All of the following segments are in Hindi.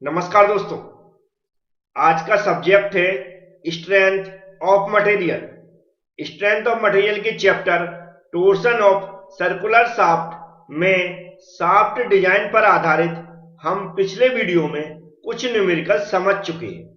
नमस्कार दोस्तों। आज का सब्जेक्ट है strength of material. Strength of material के chapter torsion of circular shaft में शाफ्ट डिजाइन पर आधारित हम पिछले वीडियो में कुछ न्यूमेरिकल समझ चुके हैं।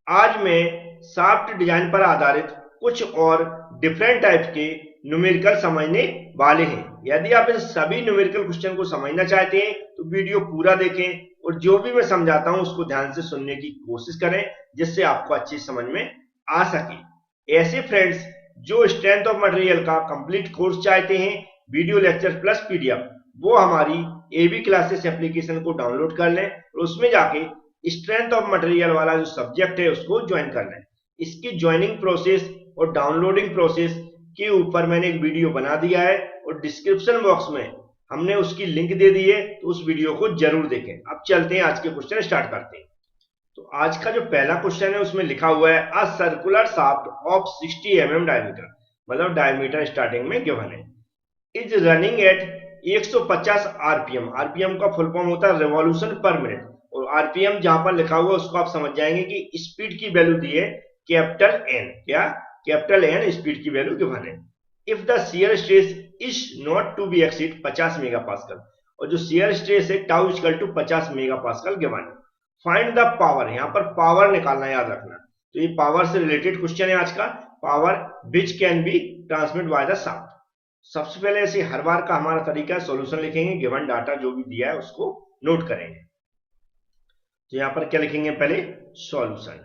आज मैं शाफ्ट डिजाइन पर आधारित कुछ और डिफरेंट टाइप के न्यूमेरिकल समझने वाले हैं। यदि आप इन सभी न्यूमेरिकल क्वेश्चन को समझना चाहते हैं तो वीडियो पूरा देखें और जो भी मैं समझाता हूं उसको ध्यान से सुनने की कोशिश करें, जिससे आपको अच्छी समझ में आ सके। ऐसे फ्रेंड्स जो स्ट्रेंथ ऑफ मटेरियल का कंप्लीट कोर्स चाहते हैं, वीडियो लेक्चर प्लस पीडीएफ, वो हमारी एबी क्लासेस एप्लीकेशन को डाउनलोड कर लें और उसमें जाके स्ट्रेंथ ऑफ मटेरियल वाला जो सब्जेक्ट है उसको ज्वाइन कर लें। इसकी ज्वाइनिंग प्रोसेस और डाउनलोडिंग प्रोसेस के ऊपर मैंने एक वीडियो बना दिया है और डिस्क्रिप्शन बॉक्स में हमने उसकी लिंक दे दी है, तो उस वीडियो को जरूर देखें। अब चलते हैं, आज के क्वेश्चन स्टार्ट करते हैं। तो आज का जो पहला क्वेश्चन है उसमें लिखा हुआ है a circular shaft of 60 mm diameter, मतलब डायमीटर स्टार्टिंग में गिवन है, is running at 150 RPM. RPM का फुल फॉर्म होता है रिवॉल्यूशन पर मिनट, और आरपीएम जहां पर लिखा हुआ है उसको आप समझ जाएंगे कि स्पीड की वैल्यू दी है कैपिटल एन। क्या? कैपिटल एन स्पीड की वैल्यू गिवन है। If the shear stress is not to be exceed 50 megapascal, और जो शियर स्ट्रेस है tau equal to 50 megapascal given है। फाइंड द पावर, यहां पर पावर निकालना याद रखना। तो ये पावर से रिलेटेड क्वेश्चन है आज का। Power which can be transmit by the shaft. सबसे पहले ऐसे हर बार का हमारा तरीका है, सॉल्यूशन लिखेंगे, गिवन डाटा जो भी दिया है उसको नोट करेंगे। तो यहां पर क्या लिखेंगे? पहले सॉल्यूशन।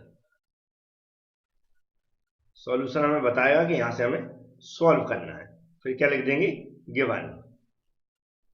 सॉल्यूशन हमें बताएगा कि यहां से हमें सॉल्व करना है। फिर क्या लिख देंगे? गिवन।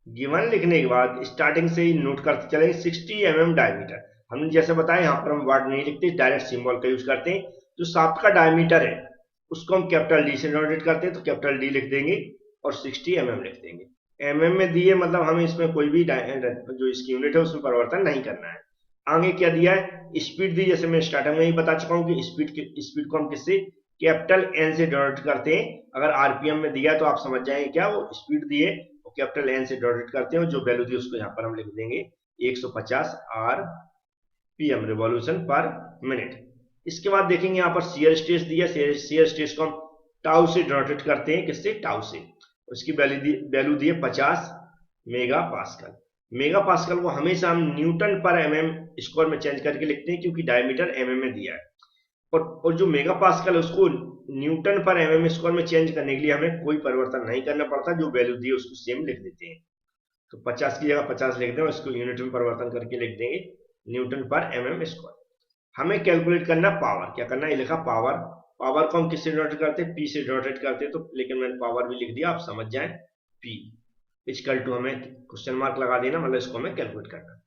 गिवन लिखने के बाद स्टार्टिंग से ही नोट करते चलेंगे 60 mm डायमीटर। हमने जैसे बताया यहाँ पर हम वर्ड नहीं लिखते, डायरेक्ट सिंबल का यूज करते हैं। जो शाफ्ट का डायमीटर है उसको हम कैपिटल डी से डिनोटेट करते हैं, तो कैपिटल डी लिख देंगे और 60 mm लिख देंगे। mm में दिए मतलब हमें इसमें कोई भी जो इसकी यूनिट है उसमें परिवर्तन नहीं करना है। आगे क्या दिया है? स्पीड दी, जैसे मैं स्टार्टिंग में ही बता चुका हूँ कि स्पीड को हम किससे? कैपिटल एन से डिनोट करते हैं। अगर आरपीएम में दिया तो आप समझ जाएंगे क्या वो स्पीड दिए, वो कैपिटल एन से डिनोट करते हैं, और जो वैल्यू दी उसको यहाँ पर हम लिख देंगे 150 आरपीएम, रिवॉल्यूशन पर मिनट। इसके बाद देखेंगे यहाँ पर शियर स्ट्रेस दिया, शियर स्ट्रेस को हम टाउ से डिनोटेट करते हैं। किससे? टाउ से। उसकी वैल्यू दी है 50 मेगा पास्कल। मेगा पास्कल को हमेशा हम न्यूटन पर एमएम स्क्वायर में चेंज करके लिखते हैं, क्योंकि डायमीटर एमएम में दिया है। और जो मेगा पास्कल है उसको न्यूटन पर एमएम स्क्वायर में चेंज करने के लिए हमें कोई परिवर्तन नहीं करना पड़ता, जो वैल्यू दी है उसको सेम लिख देते हैं। तो 50 की जगह 50 लिख दें और इसको यूनिट में परिवर्तन करके लिख देंगे न्यूटन पर एमएम स्क्वायर। हमें कैलकुलेट करना पावर। क्या करना है? लिखा पावर। पावर को हम किससे डिनोट करते हैं? पी से डिनोट करते हैं। तो लेकिन मैंने पावर भी लिख दिया, आप समझ जाए। पी इक्वल टू, हमें क्वेश्चन मार्क लगा देना, मतलब इसको हमें कैलकुलेट करना।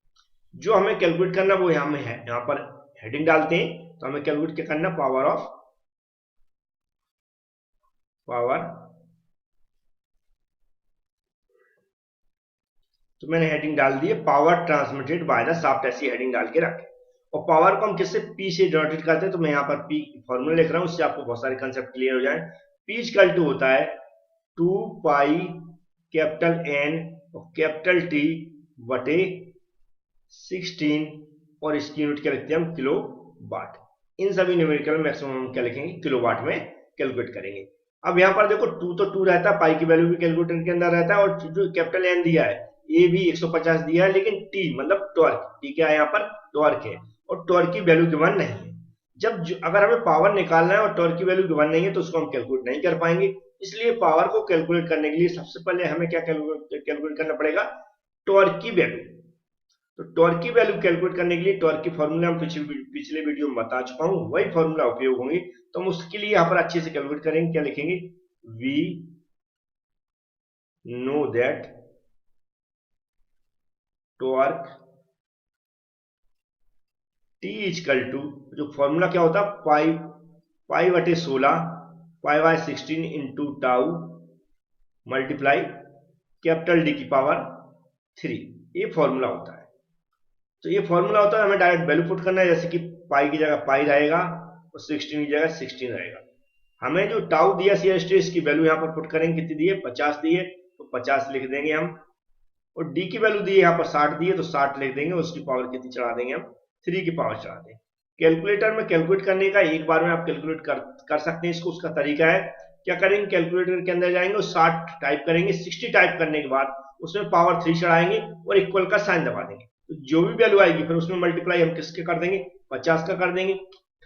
जो हमें कैलकुलेट करना वो यहाँ में है, यहाँ पर हेडिंग डालते हैं। तो हमें कैलकुलेट क्या करना? Power of, power. तो मैंने हेडिंग डाल दी है power transmitted by the shaft, ऐसी हेडिंग डाल के रखें। और पावर को हम किससे? पी से डिनोटेट करते हैं। तो मैं यहाँ पर पी फॉर्मूला लिख रहा हूँ, उससे आपको बहुत सारे कंसेप्ट क्लियर हो जाए। पी इक्वल टू होता है 2 पाई कैपिटल एन और कैपिटल टी बटे 16, और इसकी यूनिट क्या लिखते हैं हम? Kilo watt. इन सभी न्यूमेरिकल मैक्सिमम हम क्या लिखेंगे? किलो वाट में कैलकुलेट करेंगे। अब यहाँ पर देखो 2 तो 2 रहता है, पाई की वैल्यू भी कैलकुलेटर के अंदर रहता है, और जो कैपिटल एन दिया है ये भी 150 दिया है, लेकिन टी मतलब टॉर्क, टी क्या है यहाँ पर? टॉर्क है, और टॉर्क की वैल्यू गिवन नहीं है। अगर हमें पावर निकालना है और टॉर्क की वैल्यू गिवन नहीं है तो उसको हम कैलकुलेट नहीं कर पाएंगे। इसलिए पावर को कैलकुलेट करने के लिए सबसे पहले हमें क्या कैलकुलेट करना पड़ेगा? टॉर्क की वैल्यू। तो टॉर्क की वैल्यू कैलकुलेट करने के लिए टॉर्क की फॉर्मूला हम पिछले वीडियो में बता चुका हूं, वही फॉर्मूला उपयोग होंगे। तो हम उसके लिए यहाँ पर अच्छे से कैलकुलेट करेंगे। क्या लिखेंगे? We know that torque T equal to, जो फॉर्मूला क्या होता है? पाई बटे 16 pi by 16 into tau multiply capital D की पावर 3, ये फॉर्मूला होता है। तो ये फॉर्मूला होता है, हमें डायरेक्ट वैल्यू पुट करना है, जैसे कि पाई की जगह पाई रहेगा और 16 की जगह 16 रहेगा। हमें जो टाउ दिया शियर स्ट्रेस की वैल्यू यहाँ पर पुट करेंगे, कितनी दी है? 50 दी है, तो 50 लिख देंगे हम। और डी की वैल्यू दी है यहाँ पर 60 दी है, तो 60 लिख देंगे, उसकी पावर कितनी चढ़ा देंगे हम? 3 की पावर चढ़ा दें। कैलकुलेटर में कैलकुलेट करने का एक बार में आप कैलकुलेट कर सकते हैं इसको। उसका तरीका है, क्या करेंगे, कैलकुलेटर के अंदर जाएंगे और 60 टाइप करेंगे। 60 टाइप करने के बाद उसमें पावर 3 चढ़ाएंगे और इक्वल का साइन दबा देंगे। तो जो भी वैल्यू आएगी फिर उसमें मल्टीप्लाई हम किसके कर देंगे, 50 का कर देंगे।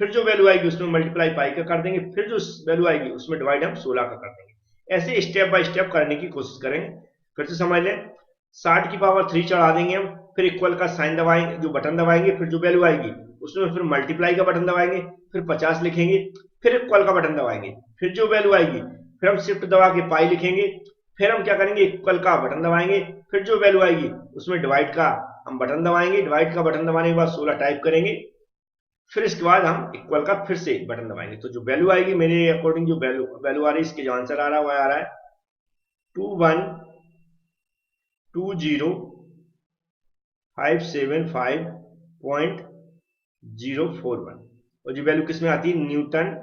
फिर जो वैल्यू आएगी उसमें मल्टीप्लाई पाई का कर देंगे। फिर जो वैल्यू आएगी उसमें डिवाइड हम 16 का कर देंगे। ऐसे स्टेप बाय स्टेप करने की कोशिश करेंगे। फिर से समझ लें, 60 की पावर 3 चढ़ा देंगे हम, फिर इक्वल का साइन दबाएंगे, जो बटन दबाएंगे, फिर जो वैल्यू आएगी उसमें फिर मल्टीप्लाई का बटन दबाएंगे, फिर 50 लिखेंगे, फिर इक्वल का बटन दबाएंगे, फिर जो वैल्यू आएगी फिर हम शिफ्ट दबा के पाई लिखेंगे, फिर हम क्या करेंगे, इक्वल का बटन दबाएंगे, फिर जो वैल्यू आएगी उसमें डिवाइड का हम बटन दबाएंगे, डिवाइड का बटन दबाने के बाद 16 टाइप करेंगे, फिर इसके बाद हम इक्वल का फिर से बटन दबाएंगे। तो जो वैल्यू आएगी मेरे अकॉर्डिंग, जो वैल्यू आ रही है, इसके जो आंसर आ रहा है वह आ रहा है 21,20575.041। और जो वैल्यू किस में आती है, न्यूटन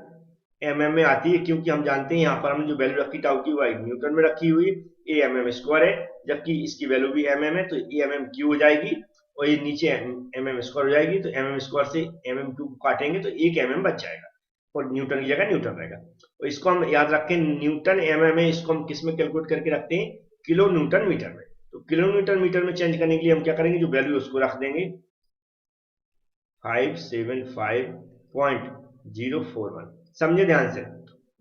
एमएम में आती है, क्योंकि हम जानते हैं यहाँ पर हमने जो वैल्यू रखी टाउ की वो न्यूटन में रखी हुई है, ए एमएम स्क्वायर है, जबकि इसकी वैल्यू भी एमएम है, तो ए एमएम क्यू हो जाएगी और ये नीचे एमएम स्क्वायर हो जाएगी। तो एमएम स्क्वायर से एमएम क्यू को काटेंगे तो 1 एमएम बच जाएगा और न्यूटन की जगह न्यूटन रहेगा। और इसको हम याद रखें, न्यूटन एमएम है, इसको हम किस में कैलकुलेट करके रखते हैं, किलो न्यूटन मीटर में। तो किलो न्यूटन मीटर में चेंज करने के लिए हम क्या करेंगे, जो वैल्यू उसको रख देंगे 575.041। समझे ध्यान से,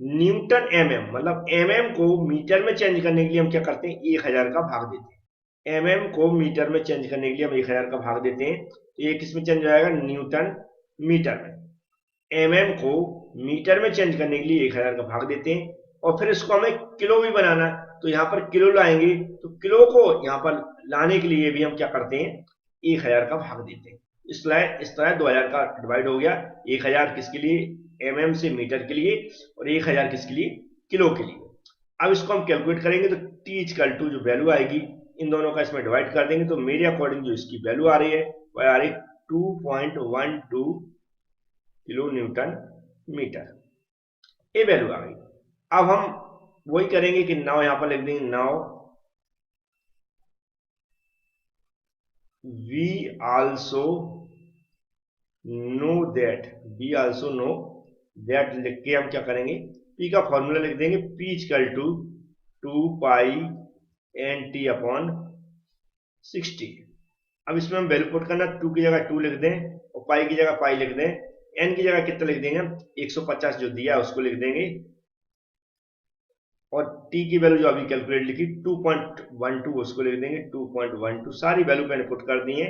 न्यूटन एमएम मतलब एमएम को मीटर में चेंज करने के लिए हम क्या करते हैं, 1000 का भाग देते हैं। एमएम को मीटर में चेंज करने के लिए हम 1000 का भाग देते हैं, तो ये किस में चेंज हो जाएगा, न्यूटन मीटर में। एमएम को मीटर में चेंज करने के लिए 1000 का भाग देते हैं। और फिर इसको हमें किलो भी बनाना है, तो यहाँ पर किलो लाएंगे, तो किलो को यहाँ पर लाने के लिए भी हम क्या करते हैं, 1000 का भाग देते हैं। इस तरह 2000 का डिवाइड हो गया, 1000 किसके लिए, एमएम से मीटर के लिए, और 1000 किसके लिए, किलो के लिए। अब इसको हम कैलकुलेट करेंगे तो टी इक्वल टू जो वैल्यू आएगी इन दोनों का इसमें डिवाइड कर देंगे, तो मेरे अकॉर्डिंग जो इसकी वैल्यू आ रही है वह आ रही 2.12 किलो न्यूटन मीटर, ये वैल्यू आ गई। अब हम वही करेंगे कि नाउ यहां पर लिख देंगे, now we also know that लिख के हम क्या करेंगे, पी का फॉर्मूला लिख देंगे, P equal to 2 pi N T upon 60। अब इसमें हम वैल्यू पुट करना, 2 की जगह 2 लिख दें और पाई की जगह पाई लिख दें, एन की जगह कितना लिख देंगे, 150 जो दिया उसको लिख देंगे, और टी की वैल्यू जो अभी कैलकुलेट लिखी 2.12 उसको लिख देंगे 2.12। सारी वैल्यू मैंने पुट कर दी है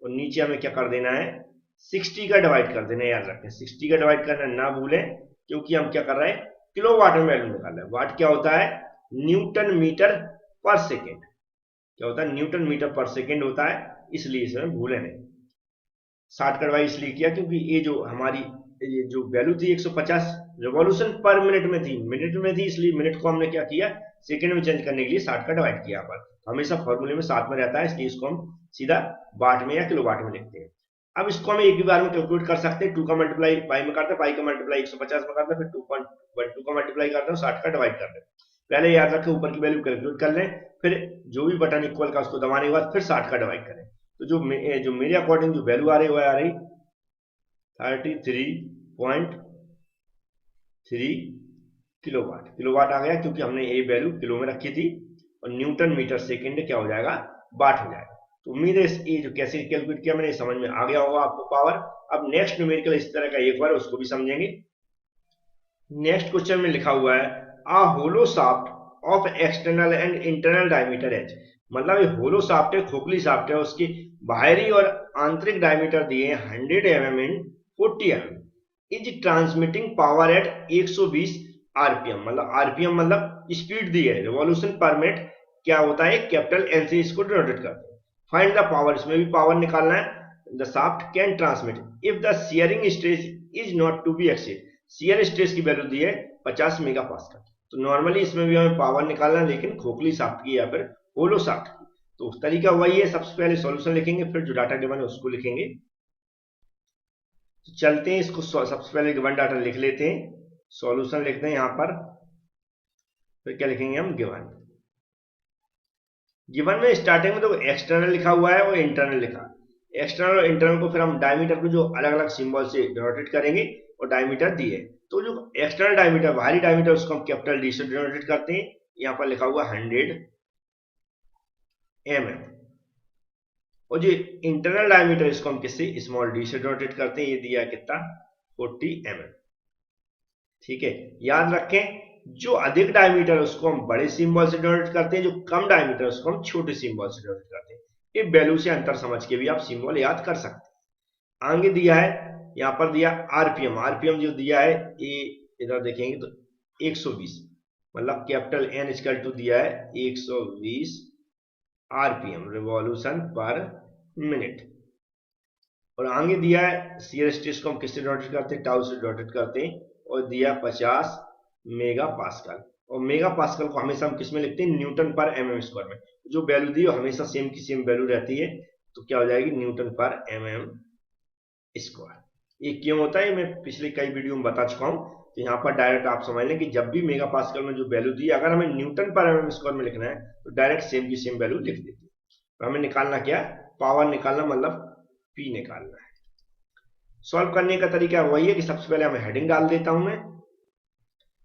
और नीचे हमें क्या कर देना है, 60 का डिवाइड कर देना है। याद रखें 60 का डिवाइड करना ना भूलें, क्योंकि हम क्या कर रहे हैं, किलो वाट में वैल्यू निकाल रहे हैं। वाट क्या होता है, न्यूटन मीटर पर सेकेंड। क्या होता है, न्यूटन मीटर पर सेकेंड होता है, इसलिए इसमें भूले नहीं। 60 का डिवाइड इसलिए किया क्योंकि ये जो हमारी ये जो वैल्यू थी 150 रिवॉल्यूशन पर मिनट में थी, मिनट में थी, इसलिए मिनट को हमने क्या किया, सेकंड में चेंज करने के लिए 60 का डिवाइड किया। पर हमेशा फॉर्मूले में 7 में रहता है, इसलिए इसको हम सीधा वाट में या किलो वाट में लिखते हैं। अब इसको हम एक ही बार में कैलकुलेट कर सकते हैं, 2 का मल्टीप्लाई पाई में करते हैं, पाई का मल्टीप्लाई 150 में करते हैं, फिर 2.12 का मल्टीप्लाई करते हैं, 60 का डिवाइड करते हैं। पहले याद रखें ऊपर की वैल्यू कैलकुलेट कर लें, फिर जो भी बटन इक्वल का उसको दबाने के बाद फिर 60 का डिवाइड करें। तो जो मेरे अकॉर्डिंग जो वैल्यू आ रही है वह आ रही 33.3 किलोवाट। किलोवाट आ गया क्योंकि हमने ये वैल्यू किलो में रखी थी, और न्यूटन मीटर सेकंड क्या हो जाएगा, वाट हो जाएगा। तो उम्मीद है ये जो कैसे कैलकुलेट किया मैंने समझ में आ गया होगा आपको पावर। अब नेक्स्ट न्यूमेरिकल इस तरह का एक बार उसको भी समझेंगे। नेक्स्ट क्वेश्चन में लिखा हुआ है, a hollow shaft of external and internal diameter H. मतलब ये होलो शाफ्ट है, खोखली शाफ्ट है, उसकी बाहरी और आंतरिक डायमीटर दिए 100 mm in 40 mm, is transmitting power at 120 RPM. मतलब आरपीएम मतलब स्पीड दी है, रिवॉल्यूशन पर मिनट क्या होता है, कैपिटल एन से इसको डिनोटेट करते हैं। फाइंड द पावर, इसमें भी पावर निकालना है। The shaft can transmit if the shearing stress is not to be exceed. Shear stress की वैल्यू दी है 50 मेगापास्कल। तो नॉर्मली इसमें भी हमें पावर निकालना है, लेकिन खोखली शाफ्ट की या फिर होलो शाफ्ट की। तो तरीका वही है, सबसे पहले सॉल्यूशन लिखेंगे, फिर जो डाटा गिवन है उसको लिखेंगे। तो चलते हैं इसको, सबसे पहले गिवन डाटा लिख लेते हैं, सॉल्यूशन लिखते हैं यहां पर, फिर क्या लिखेंगे हम, गिवन। गिवन में स्टार्टिंग में तो एक्सटर्नल लिखा हुआ है और इंटरनल लिखा। एक्सटर्नल और इंटरनल को फिर हम डायमीटर को जो अलग अलग सिंबल से डिनोटेट करेंगे और डायमीटर दिए। तो जो एक्सटर्नल डायमीटर, बाहरी डायमीटर, उसको हम कैपिटल डी से डिनोटेट करते हैं। यहाँ पर लिखा हुआ 100 mm। और जो इंटरनल डायमीटर, इसको हम किससे, स्मॉल डी से डिनोटेट करते हैं। ये दिया कितना, 40 mm। ठीक है, याद रखें जो अधिक डायमीटर है उसको हम बड़े सिंबल से डिनोट करते हैं, जो कम डायमीटर है उसको हम छोटे सिंबल से डिनोट करते हैं। ये वैल्यू से अंतर समझ के भी आप सिंबल याद कर सकते हैं। आगे दिया है, यहाँ पर दिया आरपीएम। आरपीएम जो दिया है ये इधर देखेंगे तो 120, मतलब कैपिटल एन इक्वल टू दिया है 120 आरपीएम, रिवॉल्यूशन पर मिनट। और आगे दिया है शियर स्ट्रेस को हम किससे डिनोट करते हैं, टाउ से डिनोट करते हैं। और दिया 50 मेगा पास्कल। और मेगा पास्कल को हमेशा हम किस में लिखते हैं, न्यूटन पर एमएम स्क्वायर में। जो वैल्यू दी है हमेशा सेम की सेम वैल्यू रहती है, तो क्या हो जाएगी, न्यूटन पर एमएम स्क्वायर। ये क्यों होता है मैं पिछले कई वीडियो में बता चुका हूं। तो यहाँ पर डायरेक्ट आप समझ लें कि जब भी मेगा पास्कल में जो वैल्यू दी, अगर हमें न्यूटन पर एमएम स्क्वायर में लिखना है तो डायरेक्ट सेम की सेम वैल्यू लिख देती है। तो हमें निकालना क्या, पावर निकालना, मतलब पी निकालना है। सॉल्व करने का तरीका वही है कि सबसे पहले हमें हेडिंग डाल देता हूं मैं।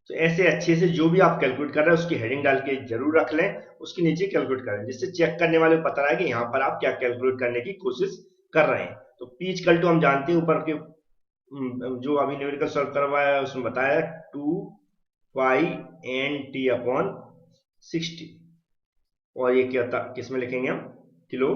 तो ऐसे अच्छे से जो भी आप कैलकुलेट कर रहे हैं उसकी हेडिंग डाल के जरूर रख लें, उसके नीचे कैलकुलेट करें, जिससे चेक करने वाले को पता रहे कि यहाँ पर आप क्या कैलकुलेट करने की कोशिश कर रहे हैं। तो पी इक्वल टू हम जानते हैं, ऊपर के जो अभी न्यूमेरिकल सॉल्व करवाया है उसमें बताया 2 पाई एन टी अपॉन 60। और ये क्या था, किस में लिखेंगे हम, किलो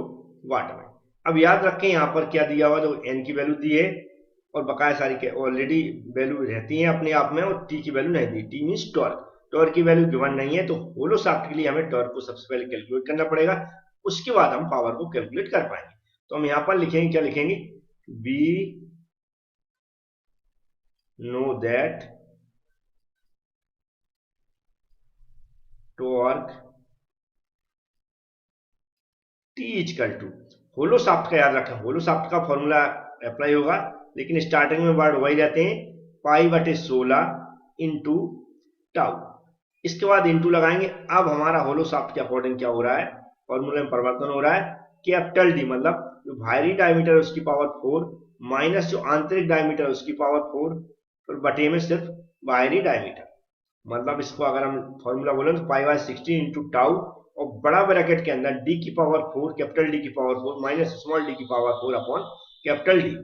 वाट में। अब याद रखें यहाँ पर क्या दिया हुआ, जो एन की वैल्यू दी है और बकाया सारी के ऑलरेडी वैल्यू रहती है अपने आप में, और टी की वैल्यू नहीं दी। टी मीन्स टॉर्क, टॉर्क की वैल्यू गिवन नहीं है, तो होलो शाफ्ट के लिए हमें टॉर्क को सबसे पहले कैलकुलेट करना पड़ेगा, उसके बाद हम पावर को कैलकुलेट कर पाएंगे। तो हम यहाँ पर लिखेंगे, क्या लिखेंगे, we know that torque T equal to, hollow shaft का याद रखें, होलो शाफ्ट का फॉर्मूला अप्लाई होगा, लेकिन स्टार्टिंग में वर्ड वही रहते हैं, पाई बटे 16 इंटू टाउ। इसके बाद इंटू लगाएंगे। अब हमारा होलो शाफ्ट के अकॉर्डिंग क्या हो रहा है, फॉर्मूले में परिवर्तन हो रहा है। कैपिटल डी मतलब जो बाहरी डायमीटर है उसकी पावर 4 माइनस जो आंतरिक डायमीटर है उसकी पावर 4, और बटे में सिर्फ बाहरी डायमीटर। मतलब इसको अगर हम फॉर्मूला बोले तो पाई बाय 60 इंटू टाउ, और बड़ा ब्रैकेट के अंदर डी की पावर 4, कैपिटल डी की पावर 4 माइनस स्मॉल डी की पावर 4 अपॉन कैपिटल डी।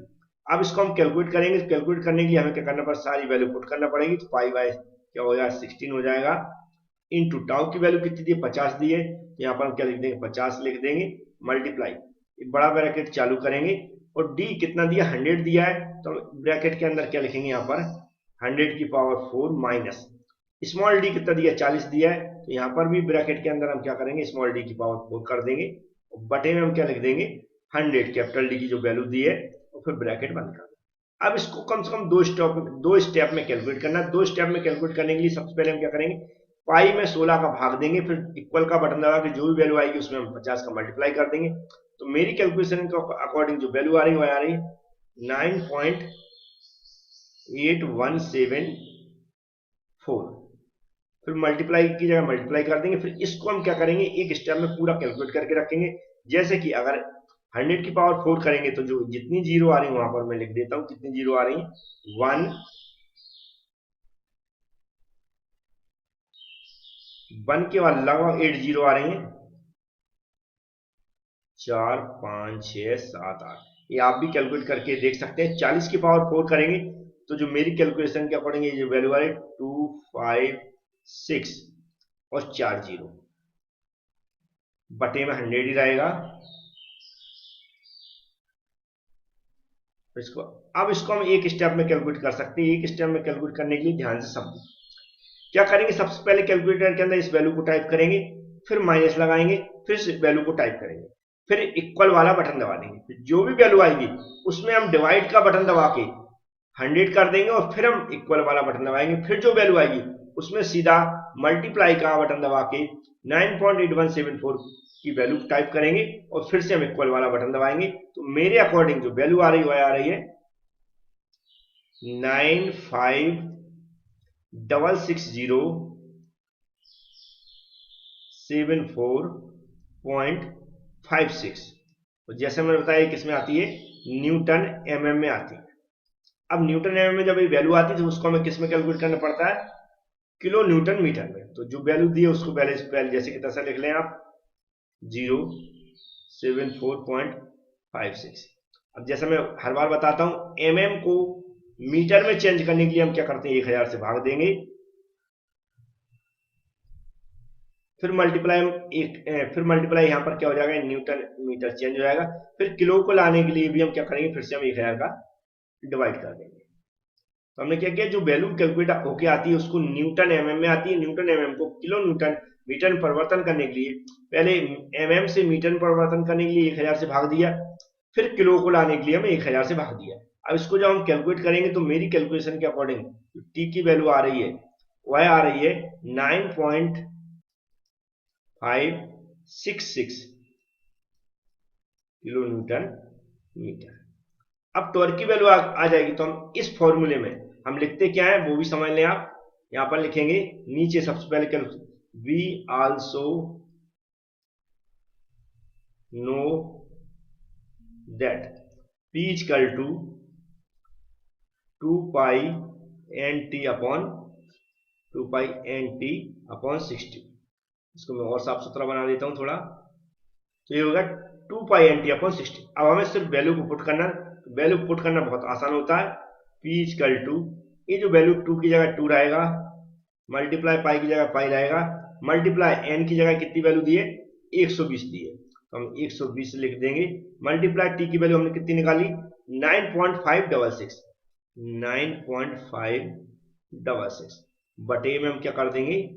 अब इसको हम कैलकुलेट करेंगे। कैलकुलेट करने के लिए हमें क्या करना पड़ेगा, सारी वैल्यू पुट करना पड़ेगी। तो पाई बाय क्या हो जाएगा, 16 हो जाएगा, इंटू टाउ की वैल्यू कितनी दी, 50 दी है, तो यहाँ पर हम क्या लिख देंगे, 50 लिख देंगे, मल्टीप्लाई, एक बड़ा ब्रैकेट चालू करेंगे। और डी कितना दिया, 100 दिया है, तो ब्रैकेट के अंदर क्या लिखेंगे, यहाँ पर 100 की पावर 4 माइनस स्मॉल डी कितना दिया, 40 दिया है, तो यहाँ पर भी ब्रैकेट के अंदर हम क्या करेंगे, स्मॉल डी की पावर 4 कर देंगे, और बटे में हम क्या लिख देंगे, 100 कैपिटल डी की जो वैल्यू दी है, और फिर ब्रैकेट बंद कर देंगे। अब इसको कम से कम दो स्टेप में कैलकुलेट करना है। 2 स्टेप में कैलकुलेट करने के लिए सबसे पहले हम क्या करेंगे, पाई में 16 का भाग देंगे, फिर इक्वल का बटन दबा के जो भी वैल्यू आएगी उसमें हम 50 का मल्टीप्लाई कर देंगे। तो मेरी कैलकुलेशन के अकॉर्डिंग जो वैल्यू आ रही है वो आ रही है 9.8174। फिर मल्टीप्लाई की जगह मल्टीप्लाई कर देंगे। फिर इसको हम क्या करेंगे, एक स्टेप में पूरा कैलकुलेट करके रखेंगे। जैसे कि अगर 100 की पावर 4 करेंगे तो जो जितनी जीरो आ रही है वहां पर मैं लिख देता हूं, कितनी जीरो आ रही है, 1 के बाद लगभग 8 जीरो आ रही है, 4 5 6 7 8। ये आप भी कैलकुलेट करके देख सकते हैं। 40 की पावर 4 करेंगे तो जो मेरी कैलकुलेशन के अकॉर्डिंग ये जो वैल्यू आ रही है 256 और 4 जीरो, बटे में 100 ही रहेगा। अब इसको हम एक स्टेप में कैलकुलेट कर सकते हैं। एक स्टेप में कैलकुलेट करने के लिए ध्यान से समझो क्या करेंगे। सबसे पहले कैलकुलेटर के अंदर इस वैल्यू को टाइप करेंगे, फिर माइनस लगाएंगे, फिर इस वैल्यू को टाइप करेंगे, फिर इक्वल वाला बटन दबा देंगे। जो भी वैल्यू आएगी उसमें हम डिवाइड का बटन दबा के 100 कर देंगे, और फिर हम इक्वल वाला बटन दबाएंगे। फिर जो वैल्यू आएगी उसमें सीधा मल्टीप्लाई का बटन दबा के 9.8174 की वैल्यू टाइप करेंगे, और फिर से हम इक्वल वाला बटन दबाएंगे। तो मेरे अकॉर्डिंग जो वैल्यू आ रही है वह आ रही है 95607.56। तो जैसे मैंने बताया किसमें आती है, न्यूटन एमएम में आती है। अब न्यूटन एमएम में जब ये वैल्यू आती है तो उसको हमें किसमें कैलकुलेट करना पड़ता है, किलो न्यूटन मीटर में। तो जो वैल्यू दी है उसको पहले जैसे कि तैसा लिख लें आप 074.56। अब जैसा मैं हर बार बताता हूं, एमएम को मीटर में चेंज करने के लिए हम क्या करते हैं, 1000 से भाग देंगे, फिर मल्टीप्लाई यहां पर क्या हो जाएगा, न्यूटन मीटर चेंज हो जाएगा। फिर किलो को लाने के लिए भी हम क्या करेंगे, फिर से हम 1000 का डिवाइड कर देंगे। तो हमने क्या किया, जो वैल्यू कैलकुलेट होके आती है उसको न्यूटन एमएम में आती है, न्यूटन एमएम को किलो न्यूटन मीटर में परिवर्तन करने के लिए पहले एमएम से मीटर में परिवर्तन करने के लिए 1000 से भाग दिया, फिर किलो को लाने के लिए हमें 1000 से भाग दिया। अब इसको जब हम कैलकुलेट करेंगे तो मेरी कैलकुलेशन के अकॉर्डिंग टी की वैल्यू आ रही है, वह आ रही है 9.566 किलो न्यूटन मीटर। अब टॉर्क की वैल्यू आ जाएगी, तो हम इस फॉर्मूले में हम लिखते क्या है वो भी समझ लें आप। यहां पर लिखेंगे नीचे सबसे पहले calculate, we also know that P equal to 2 pi NT upon 60। इसको मैं और साफ सुथरा बना देता हूं थोड़ा, तो ये होगा 2 पाई NT अपॉन 60। अब हमें सिर्फ वैल्यू को पुट करना, वैल्यू पुट करना बहुत आसान होता है। P इक्वल टू, ये जो वैल्यू 2 की जगह 2 रहेगा, मल्टीप्लाई पाई की जगह पाई रहेगा, मल्टीप्लाई n की जगह कितनी वैल्यू दी है, 120 दी है, तो हम 120 लिख देंगे। मल्टीप्लाई t की वैल्यू हमने कितनी निकाली, 9.566, 9.566 बटे में हम क्या कर देंगे,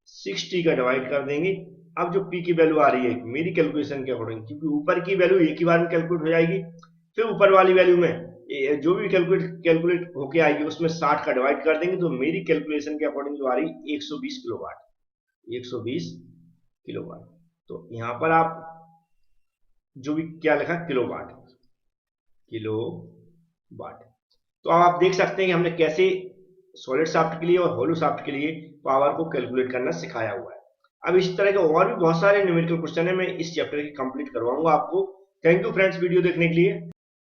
60 का डिवाइड कर देंगे। अब जो p की वैल्यू आ रही है मेरी कैलकुलेशन के अकॉर्डिंग, क्योंकि ऊपर की वैल्यू एक ही बार में कैलकुलेट हो जाएगी, फिर ऊपर वाली वैल्यू में जो भी कैलकुलेट होके आएगी उसमें 60 का डिवाइड कर देंगे, तो मेरी कैलकुलेशन के अकॉर्डिंग जो आ रही 120 किलोवाट, 120 किलोवाट। तो यहां पर आप जो भी क्या लिखा, किलोवाट, किलोवाट। तो आप देख सकते हैं कि हमने कैसे सॉलिड शाफ्ट के लिए और होलो शाफ्ट के लिए पावर को कैलकुलेट करना सिखाया हुआ है। अब इस तरह के और भी बहुत सारे न्यूमेरिकल क्वेश्चन है, मैं इस चैप्टर की कंप्लीट करवाऊंगा आपको। थैंक यू फ्रेंड्स वीडियो देखने के लिए।